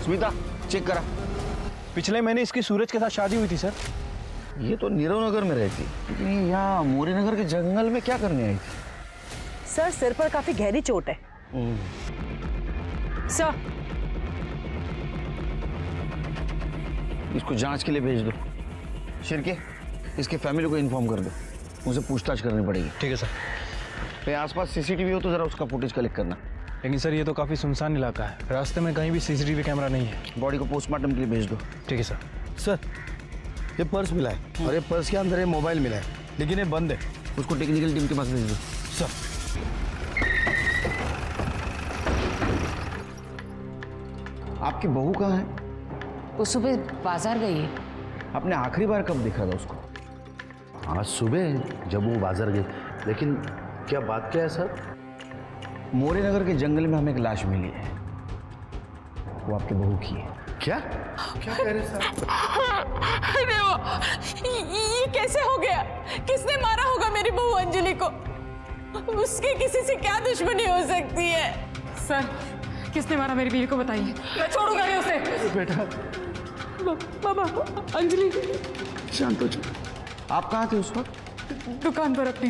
Smita check करा। पिछले महीने इसकी सूरज के साथ शादी हुई थी सर। ये तो नीरव नगर में रहती, लेकिन ये यहाँ मोरी नगर के जंगल में क्या करने आई थी? सर सिर पर काफी गहरी चोट है। सर इसको जांच के लिए भेज दो। शिरके इसके फैमिली को इन्फॉर्म कर दो, उसे पूछताछ करनी पड़ेगी। ठीक है सर। कहीं आसपास सीसीटीवी हो तो जरा उसका फुटेज कलेक्ट करना। लेकिन सर ये तो काफ़ी सुनसान इलाका है, रास्ते में कहीं भी सीसीटीवी कैमरा नहीं है। बॉडी को पोस्टमार्टम के लिए भेज दो। ठीक है सर। सर ये पर्स मिला है और ये पर्स के अंदर ये मोबाइल मिला है, लेकिन ये बंद है। उसको टेक्निकल टीम के पास भेज दो। सर आपकी बहू कहाँ है? वो सुबह बाजार गई है। आपने आखिरी बार कब देखा था उसको? आज सुबह जब वो बाजार गए, लेकिन क्या बात क्या है सर? मोरी नगर के जंगल में हमें एक लाश मिली है, वो आपकी बहू की है। क्या क्या कह रहे सर? अरे वो ये कैसे हो गया? किसने मारा होगा मेरी बहू अंजलि को? उसकी किसी से क्या दुश्मनी हो सकती है? सर किसने मारा मेरी बीवी को बताइए, मैं छोड़ूंगा नहीं उसे। बेटा बाबा अंजलि शांत हो जाओ। आप कहाँ थे उस वक्त? दुकान पर अपनी।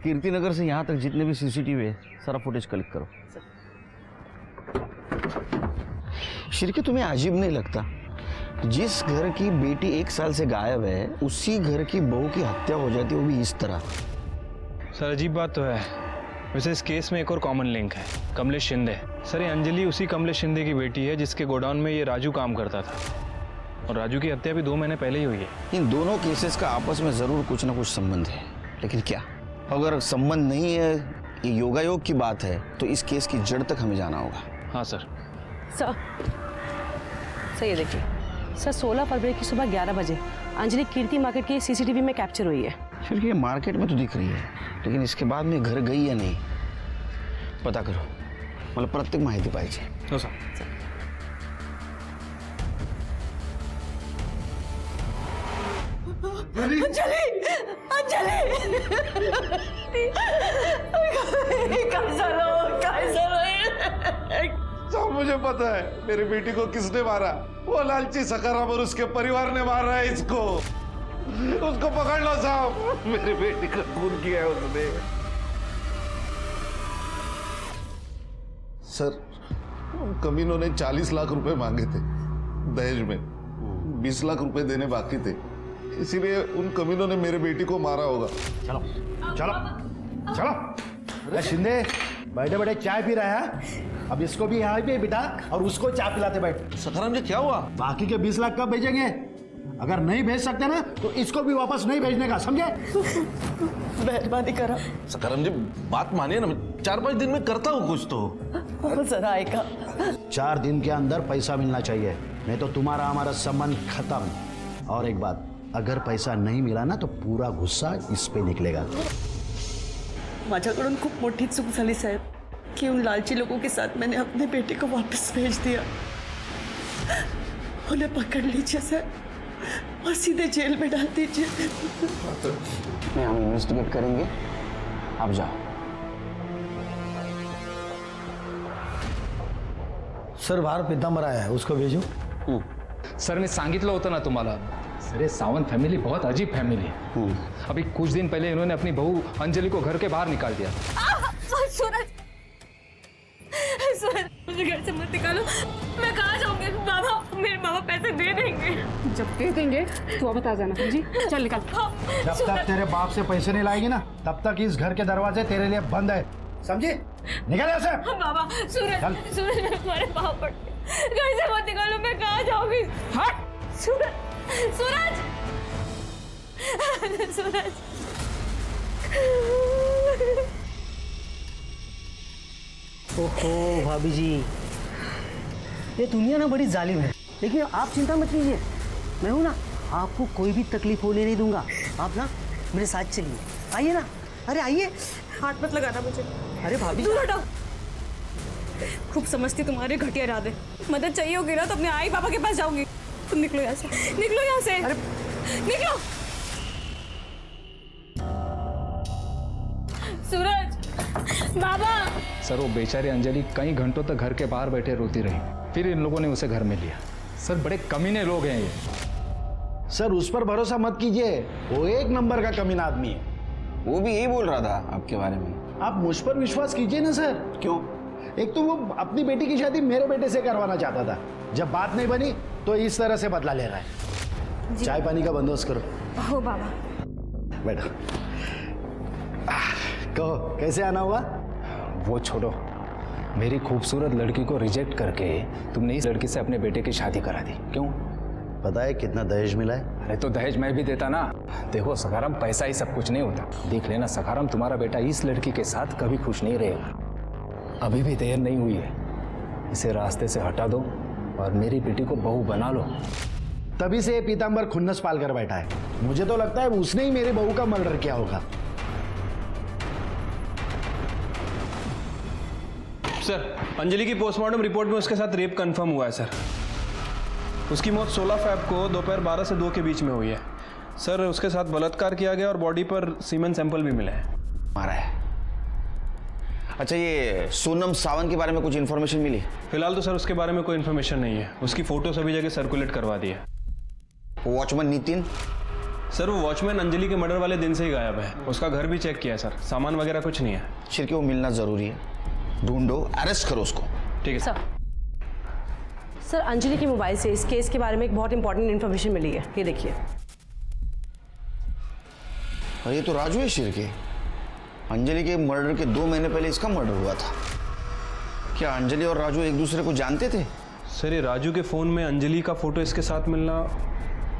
कीर्ति नगर से यहाँ तक जितने भी सीसीटीवी है सारा फुटेज कलेक्ट करो। शिरके तुम्हें अजीब नहीं लगता, जिस घर की बेटी 1 साल से गायब है उसी घर की बहू की हत्या हो जाती है, वो भी इस तरह? सर अजीब बात तो है। वैसे इस केस में एक और कॉमन लिंक है, कमलेश शिंदे। सर ये अंजलि उसी कमलेश शिंदे की बेटी है जिसके गोडाउन में ये राजू काम करता था, और राजू की हत्या भी 2 महीने पहले ही हुई है। इन दोनों केसेस का आपस में जरूर कुछ ना कुछ संबंध है, लेकिन क्या? अगर संबंध नहीं है, ये योगायोग की बात है, तो इस केस की जड़ तक हमें जाना होगा। हाँ सर। सर ये देखिए सर, 16 फरवरी की सुबह 11 बजे अंजलि कीर्ति मार्केट की सीसीटीवी में कैप्चर हुई है। फिर ये मार्केट में तो दिख रही है, लेकिन इसके बाद में घर गई या नहीं पता करो, मतलब प्रत्येक माहिती पाहिजे। हो सर। अंजलि अंजलि सब मुझे पता है मेरी बेटी को किसने मारा। वो लालची सकाराम और उसके परिवार ने मारा है इसको। उसको पकड़ लो साहब, मेरी बेटी का खून किया है उसने। सर कमीनों ने 40 लाख रुपए मांगे थे दहेज में, 20 लाख रुपए देने बाकी थे, इसीलिए उन कमीनों ने मेरे बेटी को मारा होगा। चलो चलो चलो। अरे शिंदे बैठे बैठे चाय पी रहा है, अब इसको भी यहाँ पे बिठा और उसको चाय पिलाते बैठ। सखाराम जी क्या हुआ? बाकी के 20 लाख कब भेजेंगे? अगर नहीं भेज सकते ना तो इसको भी वापस नहीं भेजने का, समझे? मेहरबानी करा। सखाराम जी बात मानिए ना, 4-5 दिन में करता हूँ कुछ तो। जरा आएगा। 4 दिन के अंदर पैसा मिलना चाहिए, नहीं तो तुम्हारा हमारा संबंध खत्म। और एक बात, अगर पैसा नहीं मिला ना तो पूरा गुस्सा इस पे निकलेगा। माझ्याकडून खूप मोठी चूक झाली साहेब, कि उन लालची लोगों के साथ मैंने अपने बेटे को वापस भेज दिया। उन्हें पकड़ लीजिए सर और सीधे जेल में डाल दीजिए। हम इन्वेस्टिगेट करेंगे, आप जाओ। सर बाहर पीतांबर आया है, उसको भेजो। सर मैं सांगितलं होतं ना तुम्हाला, सर ये सावंत फैमिली बहुत अजीब फैमिली है। अभी कुछ दिन पहले इन्होंने अपनी बहू अंजलि को घर के बाहर निकाल दिया। सूरज सूरज मुझे घर से मत निकालो, मैं कहाँ जाऊंगी? बाबा मेरे बाबा पैसे दे देंगे। जब दे देंगे तो अब बता जाना जी। चल निकल। जब तक तेरे बाप से पैसे नहीं लाएगी ना तब तक इस घर के दरवाजे तेरे लिए बंद है, समझे? निकल यहाँ से। बाबा सूरज सूरज मैं तुम्हारे पाँव पड़ती हूँ, घर से मत निकालो, मैं कहाँ जाऊंगी? हट सूरज सूरज सूरज। ओहो भाभी जी, ये दुनिया ना बड़ी जालिम है, लेकिन आप चिंता मत कीजिए, मैं हूं ना, आपको कोई भी तकलीफ होने नहीं दूंगा। आप ना मेरे साथ चलिए, आइए ना। अरे आइए। हाथ मत लगाना मुझे। अरे भाभी दूर हटो। खूब समझती तुम्हारे घटिया इरादे। मदद चाहिए होगी ना तो अपने आई पापा के पास जाऊंगी। तुम निकलो यहाँ से, निकलो यहाँ से। अरे निकलो। सूरज बाबा सर वो बेचारी अंजलि कई घंटों तक घर के बाहर बैठे रोती रही, फिर इन लोगों ने उसे घर में लिया। सर बड़े कमीने लोग हैं ये। सर उस पर भरोसा मत कीजिए, वो एक नंबर का कमीना आदमी है। वो भी यही बोल रहा था आपके बारे में। आप मुझ पर विश्वास कीजिए ना सर। क्यों? एक तो वो अपनी बेटी की शादी मेरे बेटे से करवाना चाहता था, जब बात नहीं बनी तो इस तरह से बदला ले रहा है। चाय पानी का बंदोबस्त करो। हो बाबा। बैठो। कहो कैसे आना हुआ? वो छोड़ो, मेरी खूबसूरत लड़की को रिजेक्ट करके तुमने इस लड़की से अपने बेटे की शादी करा दी, क्यों? पता है कितना दहेज मिला है? अरे तो दहेज मैं भी देता ना। देखो सखाराम, पैसा ही सब कुछ नहीं होता। देख लेना सखाराम, तुम्हारा बेटा इस लड़की के साथ कभी खुश नहीं रहेगा। अभी भी देर नहीं हुई है, इसे रास्ते से हटा दो और मेरी बेटी को बहू बना लो। तभी से ये पीतांबर खुन्नस पाल कर बैठा है। मुझे तो लगता है उसने ही मेरे बहू का मर्डर किया होगा। सर, अंजलि की पोस्टमार्टम रिपोर्ट में उसके साथ रेप कंफर्म हुआ है सर। उसकी मौत 16 फ़रवरी को दोपहर 12 से 2 के बीच में हुई है। सर उसके साथ बलात्कार किया गया और बॉडी पर सीमेन सैंपल भी मिले हैं। मारा है। अच्छा, ये सोनम सावंत के बारे में कुछ इन्फॉर्मेशन मिली? फिलहाल तो सर उसके बारे में कोई इन्फॉर्मेशन नहीं है। उसकी फोटो सभी जगह सर्कुलेट करवा दी है। वॉचमैन नितिन? सर वो वॉचमैन अंजलि के मर्डर वाले दिन से ही गायब है। उसका घर भी चेक किया है सर, सामान वगैरह कुछ नहीं है। शिरके वो मिलना जरूरी है, ढूंढो, अरेस्ट करो उसको। ठीक है सर। सर अंजलि के मोबाइल से इस केस के बारे में एक बहुत इंपॉर्टेंट इन्फॉर्मेशन मिली है, ये देखिए। और ये तो राजू है शिरके। अंजलि के मर्डर के 2 महीने पहले इसका मर्डर हुआ था। क्या अंजलि और राजू एक दूसरे को जानते थे? सर ये राजू के फ़ोन में अंजलि का फोटो इसके साथ मिलना,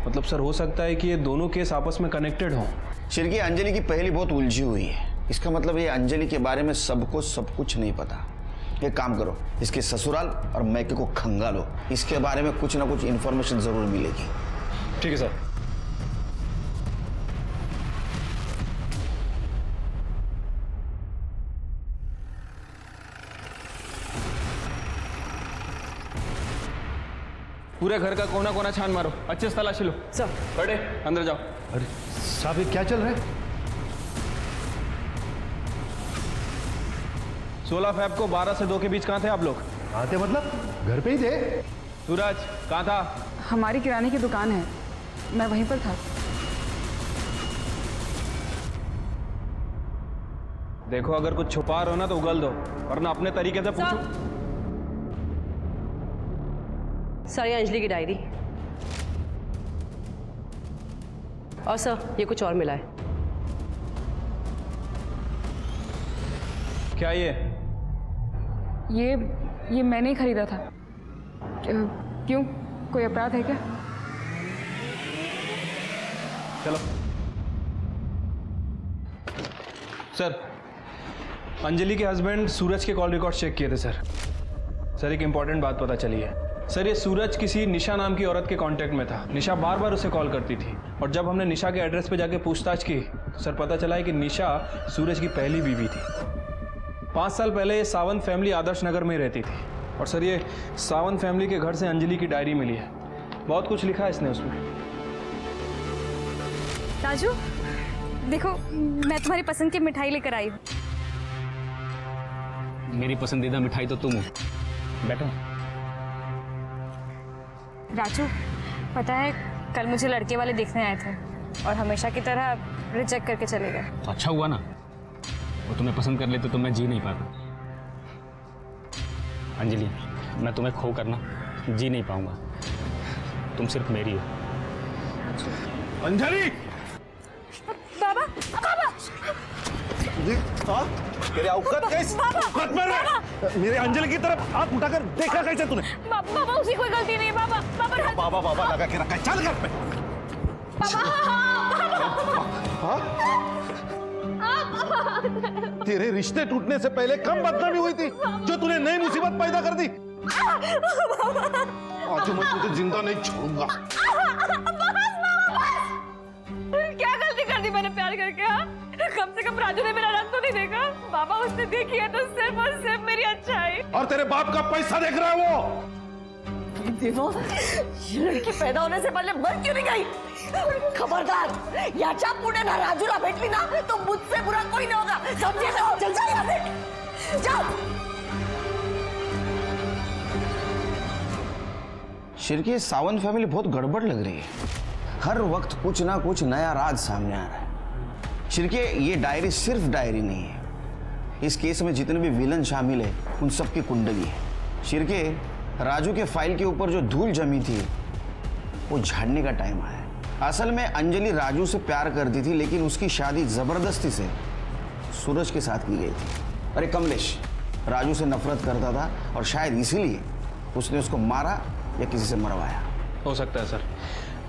मतलब सर हो सकता है कि ये दोनों केस आपस में कनेक्टेड हों। शिरके, अंजलि की पहली बहुत उलझी हुई है। इसका मतलब ये अंजलि के बारे में सबको सब कुछ नहीं पता। एक काम करो, इसके ससुराल और मैके को खंगालो, इसके बारे में कुछ ना कुछ इन्फॉर्मेशन जरूर मिलेगी। ठीक है सर। पूरे घर का कोना कोना छान मारो, अच्छे से तलाशी लो। सर। बड़े अंदर जाओ। अरे साहब, ये क्या चल रहा है? 16 फ़रवरी को 12 से 2 के बीच कहाँ थे आप लोग? आते मतलब घर पे ही थे। सूरज कहाँ था? हमारी किराने की दुकान है, मैं वहीं पर था। देखो अगर कुछ छुपा रहे हो ना तो उगल दो, वरना अपने तरीके से पूछो। सर ये अंजलि की डायरी, और सर ये कुछ और मिला है। क्या ये मैंने ही खरीदा था। क्यों, कोई अपराध है क्या? चलो सर, अंजलि के हस्बैंड सूरज के कॉल रिकॉर्ड चेक किए थे सर। सर एक इंपॉर्टेंट बात पता चली है सर। ये सूरज किसी निशा नाम की औरत के कांटेक्ट में था। निशा बार बार उसे कॉल करती थी, और जब हमने निशा के एड्रेस पे जाके पूछताछ की तो सर पता चला है कि निशा सूरज की पहली बीवी थी। 5 साल पहले ये सावंत फैमिली आदर्श नगर में रहती थी, और सर ये सावंत फैमिली के घर से अंजलि की डायरी मिली है। बहुत कुछ लिखा है इसने उसमें। राजू देखो, मैं तुम्हारी पसंद की मिठाई लेकर आई हूँ। मेरी पसंदीदा मिठाई तो तुम हो। बैठो। राजू पता है, कल मुझे लड़के वाले देखने आए थे और हमेशा की तरह रिजेक्ट करके चले गए। तो अच्छा हुआ ना, वो तुम्हें पसंद कर लेते तो मैं जी नहीं पाता। अंजलि, मैं तुम्हें खो करना जी नहीं पाऊंगा। तुम सिर्फ मेरी हो। अंजलि! बाबा, बाबा! तेरे औकात कैसे? औकात में रह। मेरे अंजलि की तरफ हाथ उठाकर देखा कैसे तूने? बाबा उसकी कोई गलती नहीं है। बाबा बाबा बाबा लगा के रखा है। चल घर पे। तेरे रिश्ते टूटने से पहले कम बदनामी हुई थी, जो तूने नई मुसीबत पैदा कर दी। आज मैं तुझे जिंदा नहीं छोड़ूंगा। क्या गलती कर दी मैंने प्यार करके? हाँ, कम से कम राजू ने मेरा रंग तो नहीं देखा। बाबा उसने देखी है तो सिर्फ और सिर्फ मेरी अच्छाई। और तेरे बाप का पैसा देख रहा है वो। ये लड़की पैदा होने से पहले मर क्यों नहीं गई? खबरदार, याच्या पुढे ना राजूला भेटली ना तो मुझसे बुरा कोई नहीं होगा, समझे ना? चल जा यहाँ से। जाओ। शिरके, सावंत फैमिली बहुत गड़बड़ लग रही है। हर वक्त कुछ ना कुछ नया राज सामने आ रहा है। शिरके, ये डायरी सिर्फ डायरी नहीं है, इस केस में जितने भी विलन शामिल है उन सब की कुंडली है। शिरके, राजू के फाइल के ऊपर जो धूल जमी थी वो झाड़ने का टाइम आया है। असल में अंजलि राजू से प्यार करती थी, लेकिन उसकी शादी जबरदस्ती से सूरज के साथ की गई थी। अरे कमलेश राजू से नफरत करता था और शायद इसीलिए उसने उसको मारा या किसी से मरवाया। हो सकता है सर।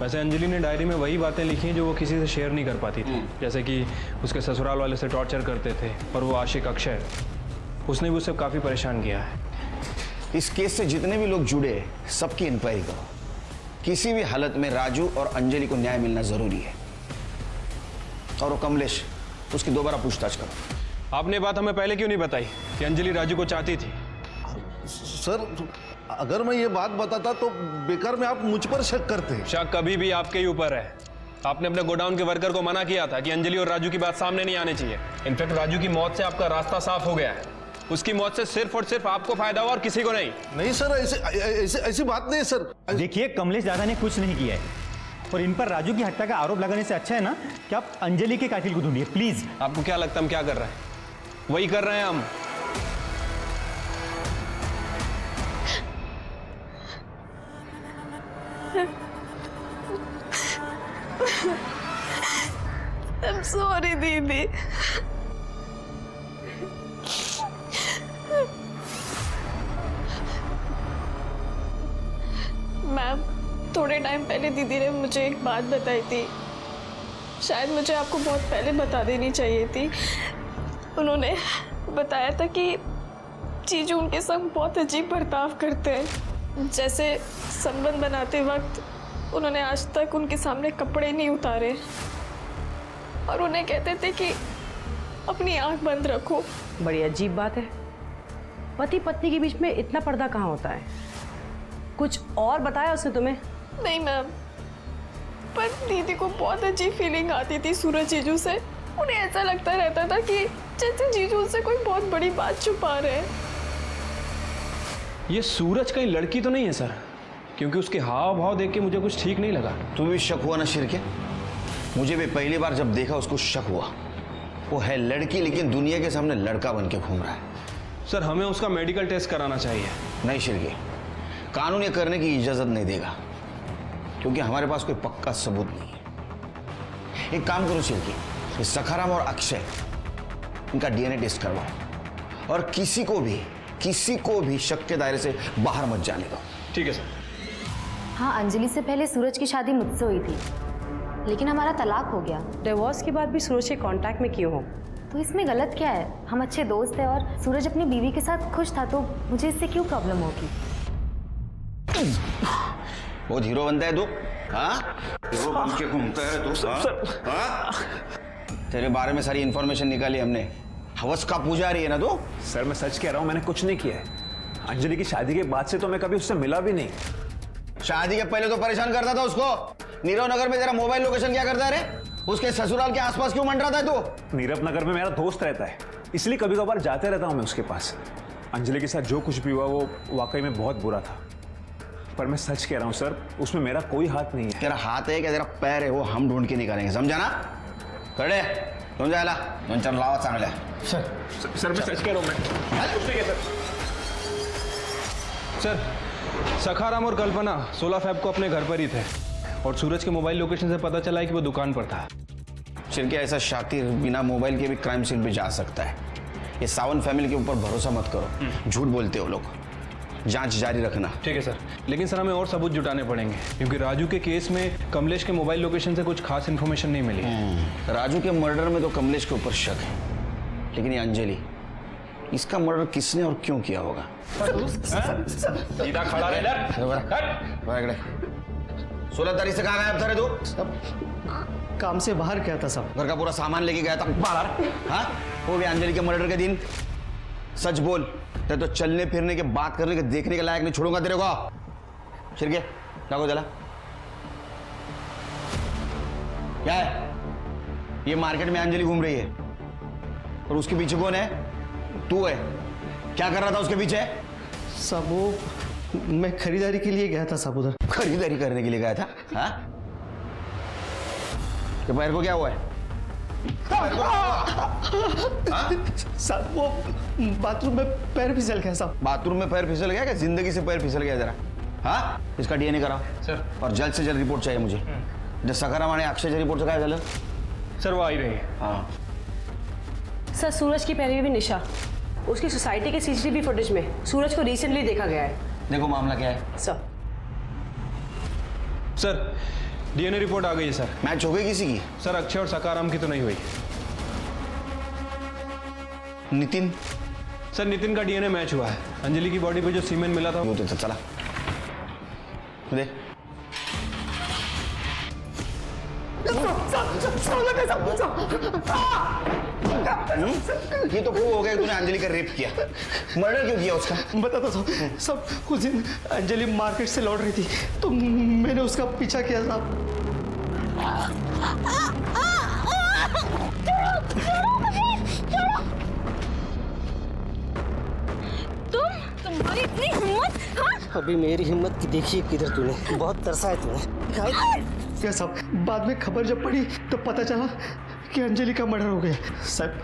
वैसे अंजलि ने डायरी में वही बातें लिखी हैं जो वो किसी से शेयर नहीं कर पाती थी, जैसे कि उसके ससुराल वाले से टॉर्चर करते थे और वो आशिक अक्षय, उसने भी उसे काफ़ी परेशान किया है। इस केस से जितने भी लोग जुड़े हैं सबकी इंक्वायरी करो। किसी भी हालत में राजू और अंजलि को न्याय मिलना जरूरी है। और वो कमलेश, उसकी दोबारा पूछताछ करो। आपने बात हमें पहले क्यों नहीं बताई कि अंजलि राजू को चाहती थी? सर, अगर मैं ये बात बताता तो बेकार में आप मुझ पर शक करते। शक कभी भी आपके ही ऊपर है। आपने अपने गोडाउन के वर्कर को मना किया था कि अंजलि और राजू की बात सामने नहीं आनी चाहिए। इनफैक्ट राजू की मौत से आपका रास्ता साफ हो गया है। उसकी मौत से सिर्फ और सिर्फ आपको फायदा हुआ और किसी को नहीं। नहीं सर, ऐसी बात नहीं है सर। देखिए, कमलेश दादा ने कुछ नहीं किया है और इन पर राजू की हत्या का आरोप लगाने से अच्छा है ना कि आप अंजलि के कातिल को ढूंढिए प्लीज। आपको क्या लगता है हम क्या कर रहे हैं? वही कर रहे हैं हम। I'm sorry दीदी। मैम, थोड़े टाइम पहले दीदी ने मुझे एक बात बताई थी, शायद मुझे आपको बहुत पहले बता देनी चाहिए थी। उन्होंने बताया था कि जीजू उनके संग बहुत अजीब बर्ताव करते हैं। जैसे संबंध बनाते वक्त उन्होंने आज तक उनके सामने कपड़े नहीं उतारे और उन्हें कहते थे कि अपनी आंख बंद रखो। बड़ी अजीब बात है। पति पत्नी के बीच में इतना पर्दा कहाँ होता है? कुछ और बताया उसने तुम्हें? नहीं मैम, पर दीदी को बहुत अजीब फीलिंग आती थी सूरज जीजू से। उन्हें ऐसा लगता रहता था कि जैसे जीजू से कोई बहुत बड़ी बात छुपा रहे हैं। ये सूरज कहीं लड़की तो नहीं है सर? क्योंकि उसके हाव भाव देख के मुझे कुछ ठीक नहीं लगा। तुम्हें भी शक हुआ ना शिरके? मुझे भी पहली बार जब देखा उसको शक हुआ। वो है लड़की, लेकिन दुनिया के सामने लड़का बन के घूम रहा है। सर, हमें उसका मेडिकल टेस्ट कराना चाहिए। नहीं शिरके, कानून ये करने की इजाजत नहीं देगा, क्योंकि हमारे पास कोई पक्का सबूत नहीं है। एक काम करो शिरके, ये सखाराम और अक्षय, इनका डीएनए टेस्ट करवाओ और किसी को भी शक के दायरे से बाहर मत जाने दो। ठीक है सर। हाँ, अंजलि से पहले सूरज की शादी मुझसे हुई थी, लेकिन हमारा तलाक हो गया। डिवोर्स के बाद भी सूरज के कांटेक्ट में क्यों हो? तो इसमें गलत क्या है? हम अच्छे दोस्त हैं और सूरज अपनी बीवी के साथ खुश था, तो मुझे इससे क्यों प्रॉब्लम होगी? बहुत हीरो बनता है तू, हाँ? हीरो बन के घूमता है तू, हाँ? तेरे बारे में सारी इंफॉर्मेशन निकाली हमने। हवस का पुजारी है ना तू? सर, मैं सच कह रहा हूँ, मैंने कुछ नहीं किया है। अंजलि की शादी के बाद से तो मैं कभी उससे मिला भी नहीं। शादी के पहले तो परेशान करता था उसको। नीरव नगर में तेरा मोबाइल लोकेशन क्या करता है रे? उसके ससुराल के आसपास क्यों मंडरा था तू? नीरव नगर में मेरा दोस्त रहता है, इसलिए कभी कभार जाते रहता हूँ मैं उसके पास। अंजलि के साथ जो कुछ भी हुआ वो वाकई में बहुत बुरा था, पर मैं सच कह रहा हूँ सर, उसमें मेरा कोई हाथ नहीं है। तेरा हाथ है क्या तेरा पैर है, वो हम ढूंढ के निकालेंगे, समझा ना? कड़े तुम जायला दोन चार लावा चांगल्या। सर मैं सच कह रहा हूँ, मैं सर, सखाराम और कल्पना 16 फैब को अपने घर पर ही थे और सूरज के मोबाइल लोकेशन से पता चला है कि वो दुकान पर था। शिरके, ऐसा शातिर बिना मोबाइल के भी क्राइम सीन पे जा सकता है। ये सावंत फैमिली के ऊपर भरोसा मत करो, झूठ बोलते हो लोग। जांच जारी रखना। ठीक है सर, लेकिन सर हमें और सबूत जुटाने पड़ेंगे, क्योंकि राजू के केस में कमलेश के मोबाइल लोकेशन से कुछ खास इन्फॉर्मेशन नहीं मिली। राजू के मर्डर में तो कमलेश के ऊपर शक है, लेकिन ये अंजलि, इसका मर्डर किसने और क्यों किया होगा? सीधा खड़ा रह इधर। 16 तारीख से कहाँ गायब था रे तू? काम से बाहर गया था सब। घर का पूरा सामान लेके गया था बाहर, हाँ? वो भी अंजलि के मर्डर के दिन। सच बोल, तेरे तो चलने फिरने के, बात करने के, देखने के लायक नहीं छोड़ूंगा तेरे को। शिरके, लागो जला। क्या है ये? मार्केट में अंजलि घूम रही है और उसके पीछे कौन है? तू है। क्या कर रहा था उसके पीछे? साहब वो मैं खरीदारी के लिए गया था साहब उधर। खरीदारी करने के लिए गया था? हाँ? तो पैर को क्या हुआ है? साहब वो बाथरूम में पैर फिसल गया साहब। बाथरूम में पैर फिसल गया? क्या जिंदगी से पैर फिसल गया जरा? हाँ, इसका डीएनए कराओ सर। और जल्द से जल्द रिपोर्ट चाहिए मुझे। जब सखाराम आणि अक्षयच्या रिपोर्टचं काय झालं? सर वो आई रही है। हाँ, सर सूरज की पहले भी निशा, उसकी सोसाइटी के सीसीटीवी फुटेज में सूरज को रिसेंटली देखा गया है। देखो मामला क्या है। सर सर डीएनए रिपोर्ट आ गई है सर। मैच हो गई किसी की? सर अक्षय और सकाराम की तो नहीं हुई। नितिन? सर नितिन का डीएनए मैच हुआ है। अंजलि की बॉडी पे जो सीमेंट मिला था होते चला दे। ये तो प्रूव हो गया कि तूने अंजलि का रेप किया। मर्डर क्यों किया उसका? बताता साहब, सब उस दिन अंजलि मार्केट से लौट रही थी तो मैंने उसका पीछा किया साहब। तुम्हारी इतनी हिम्मत? हाँ? अभी मेरी हिम्मत की देखिए किधर तूने, बहुत तरसा है तूने। क्या साहब, बाद में खबर जब पड़ी तो पता चला कि अंजलि का मर्डर हो गया। साहब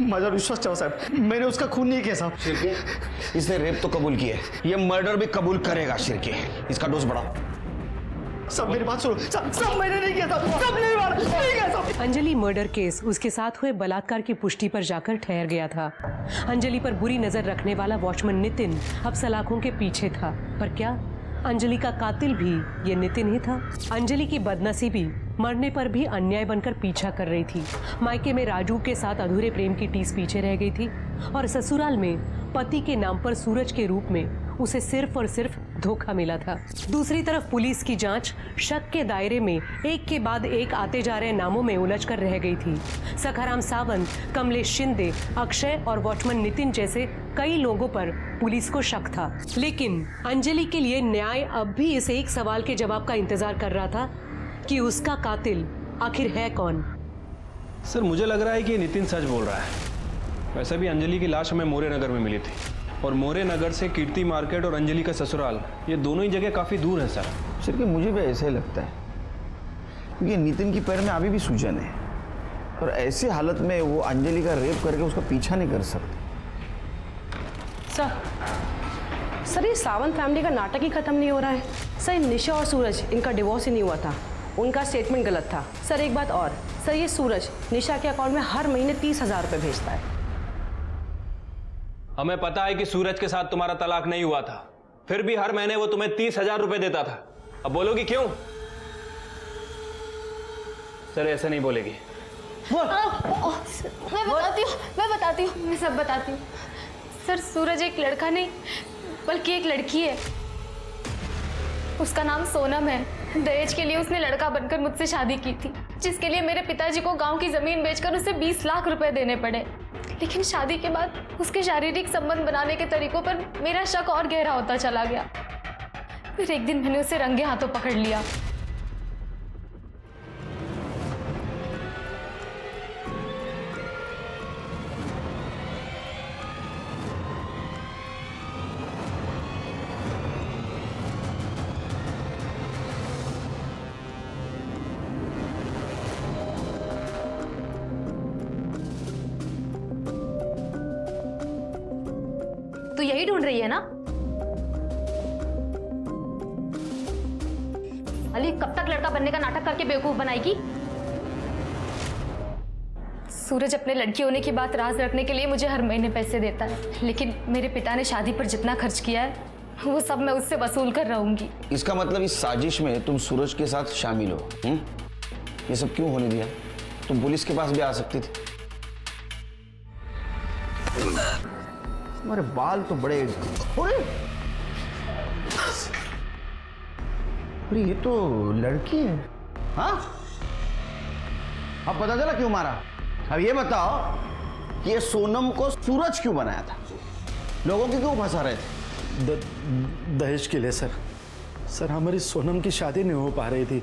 माझा विश्वास ठेवा साहब, मैंने उसका खून नहीं किया साहब। शिरके, इसने रेप तो कबूल किया है, ये मर्डर भी कबूल करेगा। शिरके, इसका डोज बढ़ाओ। सब मेरी बात सुनो, सब मैंने नहीं किया था, सब नहीं मारा, नहीं किया सब। अंजलि मर्डर केस उसके साथ हुए बलात्कार की पुष्टि पर जाकर ठहर गया था। अंजलि पर बुरी नजर रखने वाला वॉचमैन नितिन अब सलाखों के पीछे था। पर क्या अंजलि का कातिल भी ये नितिन ही था? अंजलि की बदनसीबी मरने पर भी अन्याय बनकर पीछा कर रही थी। मायके में राजू के साथ अधूरे प्रेम की टीस पीछे रह गई थी और ससुराल में पति के नाम पर सूरज के रूप में उसे सिर्फ और सिर्फ धोखा मिला था। दूसरी तरफ पुलिस की जांच शक के दायरे में एक के बाद एक आते जा रहे नामों में उलझकर रह गई थी। सखाराम सावंत, कमलेश शिंदे, अक्षय और वॉचमैन नितिन जैसे कई लोगों पर पुलिस को शक था। लेकिन अंजलि के लिए न्याय अब भी इस एक सवाल के जवाब का इंतजार कर रहा था कि उसका कातिल आखिर है कौन। सर मुझे लग रहा है कि ये नितिन सच बोल रहा है। वैसे भी अंजलि की लाश हमें मोरे नगर में मिली थी और मोरे नगर से कीर्ति मार्केट और अंजलि का ससुराल ये दोनों ही जगह काफ़ी दूर है सर। सिर्फ मुझे भी ऐसा ही लगता है क्योंकि नितिन की पैर में अभी भी सूजन है और ऐसी हालत में वो अंजलि का रेप करके उसका पीछा नहीं कर सकते। सर ये सावंत फैमिली का नाटक ही खत्म नहीं हो रहा है। सर निशा और सूरज इनका डिवोर्स ही नहीं हुआ था, उनका स्टेटमेंट गलत था। सर एक बात और, सर ये सूरज निशा के अकाउंट में हर महीने 30,000 रुपये भेजता है। हमें पता है कि सूरज के साथ तुम्हारा तलाक नहीं हुआ था, फिर भी हर महीने वो तुम्हें 30,000 रुपए देता था। अब बोलोगी क्यों? सर ऐसे नहीं बोलेगी। मैं बताती हूँ, मैं सब बताती हूँ। सर सूरज एक लड़का नहीं बल्कि एक लड़की है। उसका नाम सोनम है। दहेज के लिए उसने लड़का बनकर मुझसे शादी की थी, जिसके लिए मेरे पिताजी को गांव की जमीन बेचकर उसे 20 लाख रुपए देने पड़े। लेकिन शादी के बाद उसके शारीरिक संबंध बनाने के तरीकों पर मेरा शक और गहरा होता चला गया। फिर एक दिन मैंने उसे रंगे हाथों पकड़ लिया। तो यही ढूंढ रही है ना? अली कब तक लड़का बनने का नाटक करके बेवकूफ बनाएगी? सूरज अपने लड़की होने की बात राज रखने के लिए मुझे हर महीने पैसे देता है, लेकिन मेरे पिता ने शादी पर जितना खर्च किया है वो सब मैं उससे वसूल कर रहूंगी। इसका मतलब इस साजिश में तुम सूरज के साथ शामिल हो? ये सब क्यों होने दिया? तुम पुलिस के पास भी आ सकती थी। तुम्हारे बाल तो बड़े, अरे ये तो लड़की है। हाँ, अब पता चला क्यों मारा? अब ये बताओ कि ये सोनम को सूरज क्यों बनाया था? लोगों की क्यों फंसा रहे थे? दहेज के लिए सर हमारी सोनम की शादी नहीं हो पा रही थी।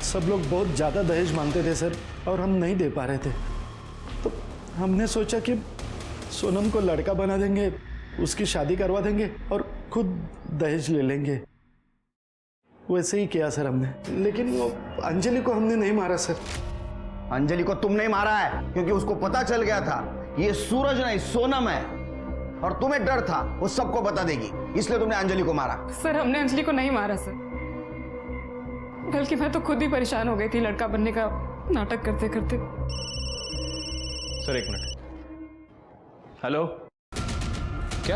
सब लोग बहुत ज़्यादा दहेज मांगते थे सर, और हम नहीं दे पा रहे थे। तो हमने सोचा कि सोनम को लड़का बना देंगे उसकी शादी करवा देंगे और खुद दहेज ले लेंगे। वैसे ही किया सर हमने, लेकिन वो अंजलि को हमने नहीं मारा सर। अंजलि को तुमने मारा है क्योंकि उसको पता चल गया था ये सूरज नहीं सोनम है, और तुम्हें डर था वो सबको बता देगी, इसलिए तुमने अंजलि को मारा। सर हमने अंजलि को नहीं मारा सर, बल्कि मैं तो खुद ही परेशान हो गई थी लड़का बनने का नाटक करते करते। सर एक मिनट। हेलो, क्या?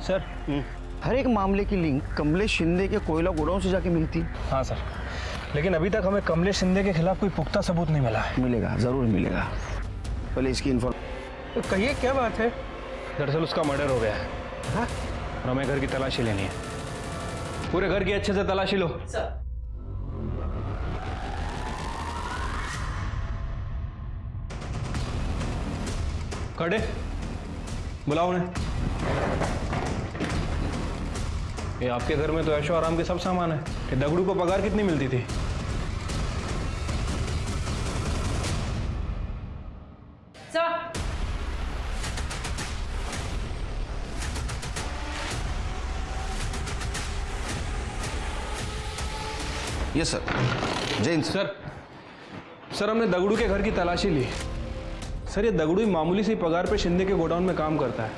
सर हर एक मामले की लिंक कमलेश शिंदे के कोयला गोडाउन से जाके मिलती है। हाँ सर, लेकिन अभी तक हमें कमलेश शिंदे के खिलाफ कोई पुख्ता सबूत नहीं मिला है। मिलेगा, जरूर मिलेगा। पहले इसकी तो कहिए क्या बात है? दरअसल उसका मर्डर हो गया है। हाँ? और हमें घर की तलाशी लेनी है। पूरे घर की अच्छे से तलाशी लो। सर। खड़े, बुलाओ उन्हें। ये आपके घर में तो ऐशो आराम के सब सामान है। कि दगड़ू को पगार कितनी मिलती थी? Yes sir. Jain sir, sir हमने दगड़ू के घर की तलाशी ली। सर ये दगड़ू ही मामूली सी पगार पे शिंदे के गोडाउन में काम करता है,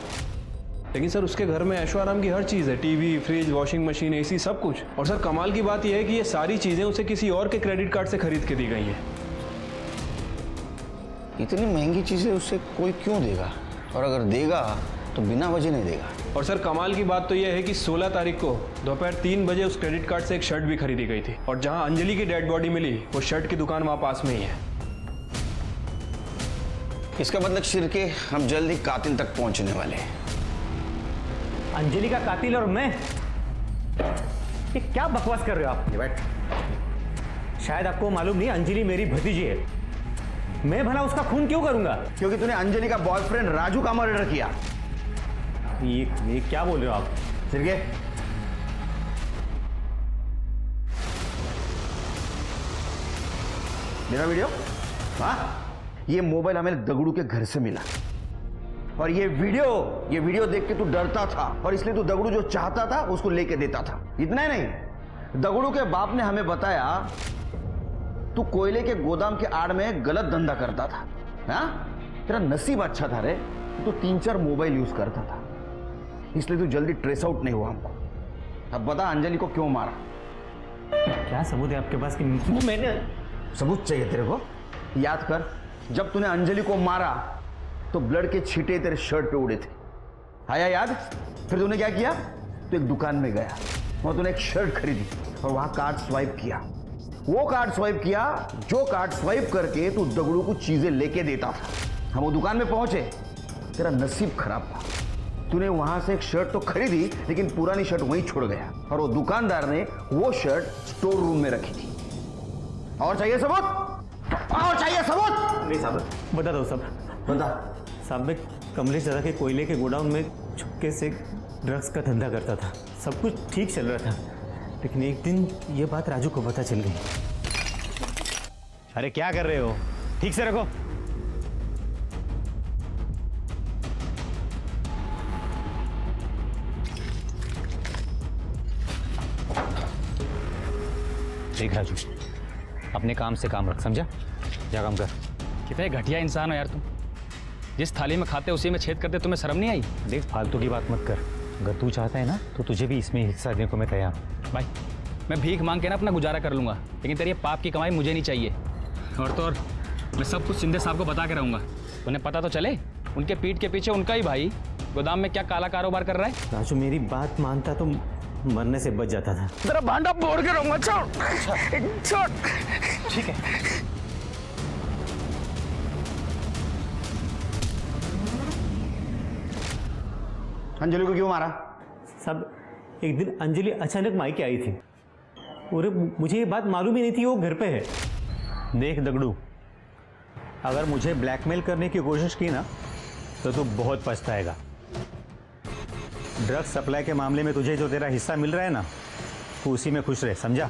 लेकिन सर उसके घर में ऐशो आराम की हर चीज़ है। TV, fridge, washing machine, AC, सब कुछ। और सर कमाल की बात यह है कि ये सारी चीज़ें उसे किसी और के क्रेडिट कार्ड से खरीद के दी गई हैं। इतनी महंगी चीज़ें उससे कोई क्यों देगा, और अगर देगा तो बिना वजह नहीं देगा। और सर कमाल की बात तो यह है कि 16 तारीख को दोपहर 3 बजे उस क्रेडिट कार्ड से एक शर्ट भी खरीदी गई थी, और जहां अंजलि की डेड बॉडी मिली वो शर्ट की दुकान वहां पास में ही है। इसका मतलब शिरके हम जल्द ही कातिल तक पहुंचने वाले हैं। अंजलि का कातिल और मैं? ये क्या बकवास कर रहे हो आप? ये बैठ। शायद आपको मालूम नहीं, अंजलि मेरी भतीजी है। मैं भला उसका खून क्यों करूंगा? क्योंकि तूने अंजलि का बॉयफ्रेंड राजू का मर्डर किया। ये क्या बोल रहे हो आप? शिरके, मेरा वीडियो? हाँ, ये मोबाइल हमें दगड़ू के घर से मिला, और ये वीडियो देख के तू डरता था, और इसलिए तू दगड़ू जो चाहता था उसको लेके देता था। इतना ही नहीं, दगड़ू के बाप ने हमें बताया तू कोयले के गोदाम के आड़ में गलत धंधा करता था। हाँ, तेरा नसीब अच्छा था रे, तू 3-4 मोबाइल यूज करता था, इसलिए तू जल्दी ट्रेस आउट नहीं हुआ हमको। अब बता अंजलि को क्यों मारा? क्या सबूत है आपके पास कि मैंने? सबूत चाहिए तेरे को? याद कर, जब तूने अंजलि को मारा तो ब्लड के छींटे तेरे शर्ट पे उड़े थे। आया याद? फिर तूने क्या किया? तो एक दुकान में गया, वहां तूने एक शर्ट खरीदी और वहां कार्ड स्वाइप किया। वो कार्ड स्वाइप किया जो कार्ड स्वाइप करके तू दगड़ू को चीजें लेके देता था। हम वो दुकान में पहुंचे, तेरा नसीब खराब था। तूने वहां से एक शर्ट तो खरीदी, लेकिन पुरानी शर्ट वहीं छोड़ गया, और वो दुकानदार ने वो शर्ट स्टोर रूम में रखी थी। और चाहिए सबूत? और चाहिए सबूत? नहीं साहब, बता दो साहब। बता। साहब, मैं कमलेश दादा के कोयले के गोडाउन में चुपके से ड्रग्स का धंधा करता था। सब कुछ ठीक चल रहा था, लेकिन एक दिन ये बात राजू को पता चल गई। अरे क्या कर रहे हो? ठीक से रखो। देख राजू, अपने काम से काम रख, समझा? जा काम कर। कितने घटिया इंसान हो यार तुम। जिस थाली में खाते उसी में छेद करते, तुम्हें शर्म नहीं आई? देख, फालतू की बात मत कर। अगर तू चाहता है ना तो तुझे भी इसमें हिस्सा देने को मैं तैयार हूँ। भाई मैं भीख मांग के ना अपना गुजारा कर लूँगा, लेकिन तेरी पाप की कमाई मुझे नहीं चाहिए। और तो और मैं सब कुछ शिंदे साहब को बता के रहूँगा। उन्हें पता तो चले उनके पीठ के पीछे उनका ही भाई गोदाम में क्या काला कारोबार कर रहा है। राजू मेरी बात मानता तो मरने से बच जाता था। तेरा भांडा फोड़ के रहूँगा। छोड़ छोड़। ठीक है। अंजलि को क्यों मारा? सब एक दिन अंजलि अचानक मायके आई थी और मुझे ये बात मालूम ही नहीं थी वो घर पे है। देख दगड़ू, अगर मुझे ब्लैकमेल करने की कोशिश की ना तो तू बहुत पछताएगा। ड्रग्स सप्लाई के मामले में तुझे जो तेरा हिस्सा मिल रहा है ना, तू उसी में खुश रहे, समझा?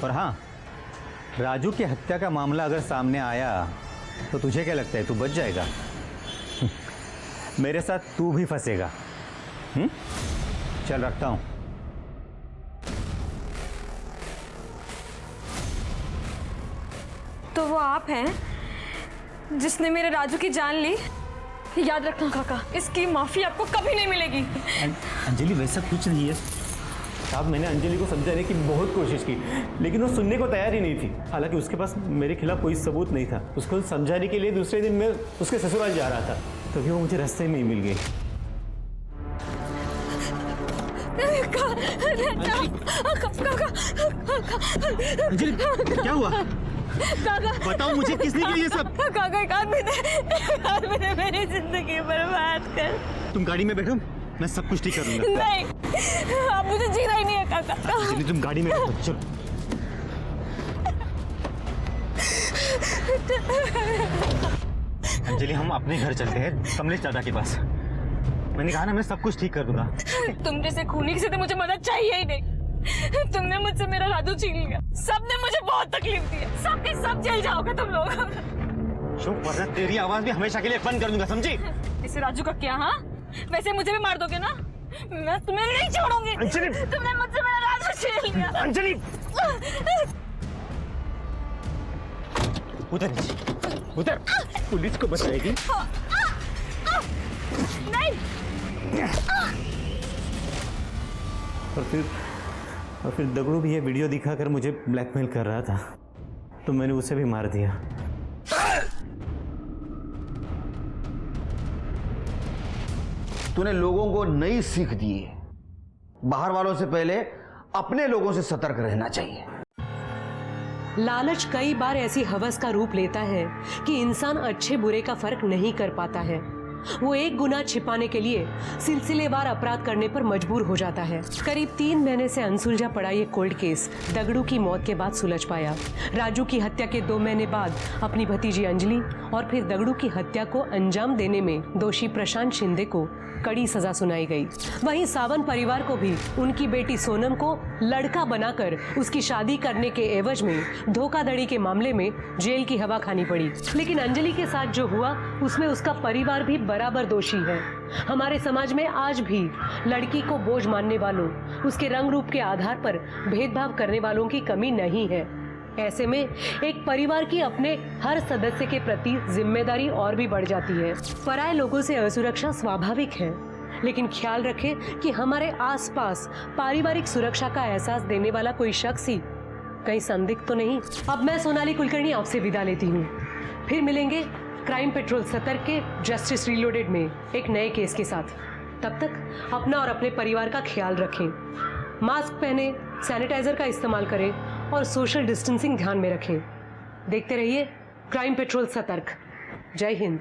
और हाँ, राजू की हत्या का मामला अगर सामने आया तो तुझे क्या लगता है तू बच जाएगा? मेरे साथ तू भी फंसेगा। चल रखता हूं। तो वो आप हैं जिसने मेरे राजू की जान ली? याद रखना काका, इसकी माफी आपको कभी नहीं मिलेगी। अंजलि वैसा कुछ नहीं है साहब। मैंने अंजलि को समझाने की बहुत कोशिश की, लेकिन वो सुनने को तैयार ही नहीं थी। हालांकि उसके पास मेरे खिलाफ कोई सबूत नहीं था। उसको समझाने के लिए दूसरे दिन मैं उसके ससुराल जा रहा था, तभी वो मुझे रास्ते में ही मिल गई। अंजलि, क्या हुआ? काका बताओ मुझे, किसने किया ये सब? काका, एक आदमी ने मेरी जिंदगी बर्बाद कर। तुम गाड़ी में बैठो, मैं सब कुछ ठीक कर लूंगा। नहीं, आप मुझे जीना ही नहीं है काका। अंजलि तुम गाड़ी में बैठो, चलो। अंजलि हम अपने घर चलते हैं, कमलेश दादा के पास। मैंने कहा ना मैं सब कुछ ठीक कर दूंगा। तुम जैसे खूनी से तो मुझे मदद चाहिए ही नहीं। तुमने मुझसे मेरा राजू छीन लिया। सबने मुझे बहुत तकलीफ दी है। सब के सब जेल जाओगे तुम लोग। चुप, वरना तेरी आवाज भी हमेशा के लिए बंद कर दूंगा, समझी? इसे राजू का क्या? हाँ, वैसे मुझे भी मार दोगे ना? मैं तुम्हें नहीं छोड़ूंगी। अंजलि, तुमने मुझसे मेरा राजू छीन लिया। अंजलि, उधर नीचे, उधर। पुलिस को बताएगी? नहीं। और फिर दगड़ू भी ये वीडियो दिखाकर मुझे ब्लैकमेल कर रहा था, तो मैंने उसे भी मार दिया। तूने लोगों को नई सीख दी है। बाहर वालों से पहले अपने लोगों से सतर्क रहना चाहिए। लालच कई बार ऐसी हवस का रूप लेता है कि इंसान अच्छे बुरे का फर्क नहीं कर पाता है। वो एक गुनाह छिपाने के लिए सिलसिलेवार अपराध करने पर मजबूर हो जाता है। करीब 3 महीने से अनसुलझा पड़ा ये कोल्ड केस दगड़ू की मौत के बाद सुलझ पाया। राजू की हत्या के 2 महीने बाद अपनी भतीजी अंजलि और फिर दगड़ू की हत्या को अंजाम देने में दोषी प्रशांत शिंदे को कड़ी सजा सुनाई गई। वहीं सावन परिवार को भी उनकी बेटी सोनम को लड़का बनाकर उसकी शादी करने के एवज में धोखाधड़ी के मामले में जेल की हवा खानी पड़ी। लेकिन अंजलि के साथ जो हुआ उसमें उसका परिवार भी बराबर दोषी है। हमारे समाज में आज भी लड़की को बोझ मानने वालों, उसके रंग रूप के आधार पर भेदभाव करने वालों की कमी नहीं है। ऐसे में एक परिवार की अपने हर सदस्य के प्रति जिम्मेदारी और भी बढ़ जाती है। पराये लोगों से असुरक्षा स्वाभाविक है, लेकिन ख्याल रखें कि हमारे आसपास पारिवारिक सुरक्षा का एहसास देने वाला कोई शख्स ही कहीं संदिग्ध तो नहीं। अब मैं सोनाली कुलकर्णी आपसे विदा लेती हूँ। फिर मिलेंगे क्राइम पेट्रोल सतर्क के जस्टिस रीलोडेड में एक नए केस के साथ। तब तक अपना और अपने परिवार का ख्याल रखें, मास्क पहने, सैनिटाइजर का इस्तेमाल करें और सोशल डिस्टेंसिंग ध्यान में रखें। देखते रहिए क्राइम पेट्रोल सतर्क। जय हिंद।